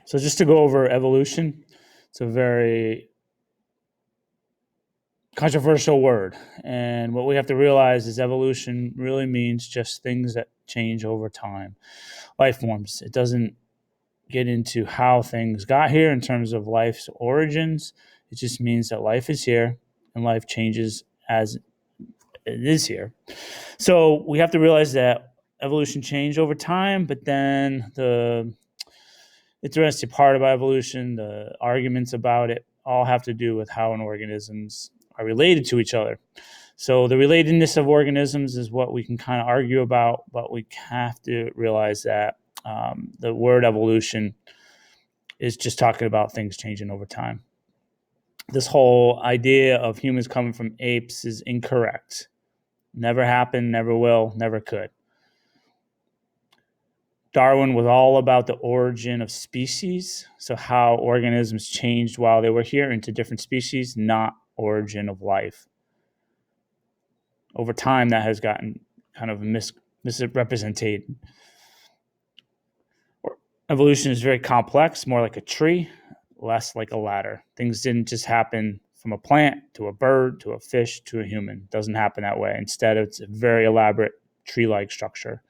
So just to go over evolution, it's a very controversial word. And what we have to realize is evolution really means just things that change over time. Life forms. It doesn't get into how things got here in terms of life's origins. It just means that life is here and life changes as it is here. So we have to realize that evolution changed over time, but then the interesting part about evolution, the arguments about it, all have to do with how organisms are related to each other. So the relatedness of organisms is what we can kind of argue about, but we have to realize that the word evolution is just talking about things changing over time. This whole idea of humans coming from apes is incorrect. Never happened, never will, never could. Darwin was all about the origin of species, so how organisms changed while they were here into different species, not origin of life. Over time, that has gotten kind of misrepresented. Evolution is very complex, more like a tree, less like a ladder. Things didn't just happen from a plant to a bird to a fish to a human. It doesn't happen that way. Instead, it's a very elaborate tree-like structure.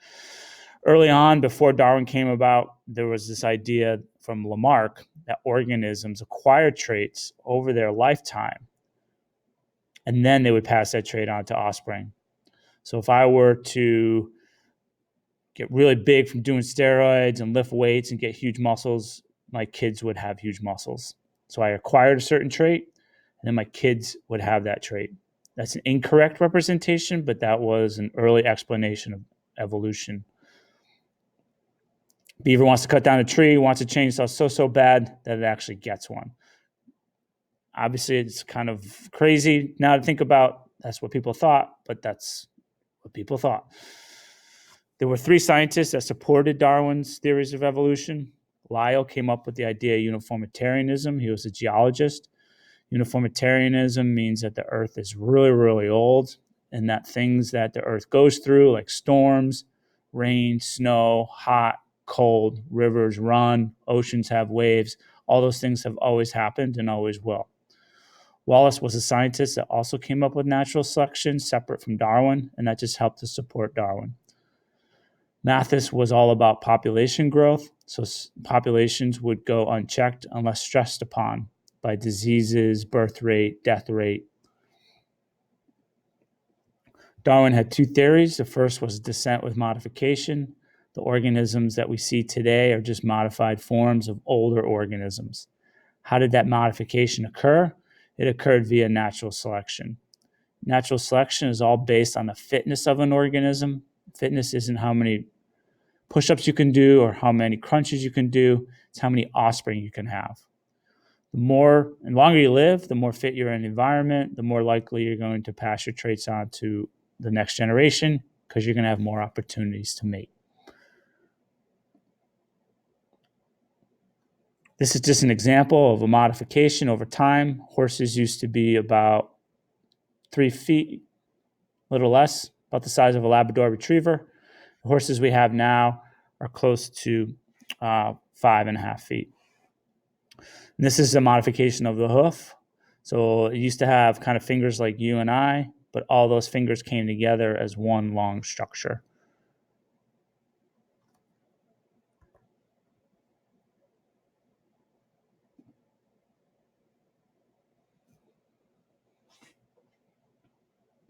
Early on, before Darwin came about, there was this idea from Lamarck that organisms acquire traits over their lifetime, and then they would pass that trait on to offspring. So if I were to get really big from doing steroids and lift weights and get huge muscles, my kids would have huge muscles. So I acquired a certain trait, and then my kids would have that trait. That's an incorrect representation, but that was an early explanation of evolution. Beaver wants to cut down a tree, wants a chainsaw so bad that it actually gets one. Obviously, it's kind of crazy now to think about. That's what people thought, but that's what people thought. There were 3 scientists that supported Darwin's theories of evolution. Lyell came up with the idea of uniformitarianism. He was a geologist. Uniformitarianism means that the Earth is really, really old, and that things that the Earth goes through, like storms, rain, snow, hot, cold, rivers run, oceans have waves, all those things have always happened and always will. Wallace was a scientist that also came up with natural selection separate from Darwin, and that just helped to support Darwin. Malthus was all about population growth, so populations would go unchecked unless stressed upon by diseases, birth rate, death rate. Darwin had 2 theories. The first was descent with modification. The organisms that we see today are just modified forms of older organisms. How did that modification occur? It occurred via natural selection. Natural selection is all based on the fitness of an organism. Fitness isn't how many push-ups you can do or how many crunches you can do. It's how many offspring you can have. The more and longer you live, the more fit you're in the environment, the more likely you're going to pass your traits on to the next generation because you're going to have more opportunities to mate. This is just an example of a modification over time. Horses used to be about 3 feet, a little less, about the size of a Labrador retriever. The horses we have now are close to 5.5 feet. And this is a modification of the hoof. So it used to have kind of fingers like you and I, but all those fingers came together as one long structure.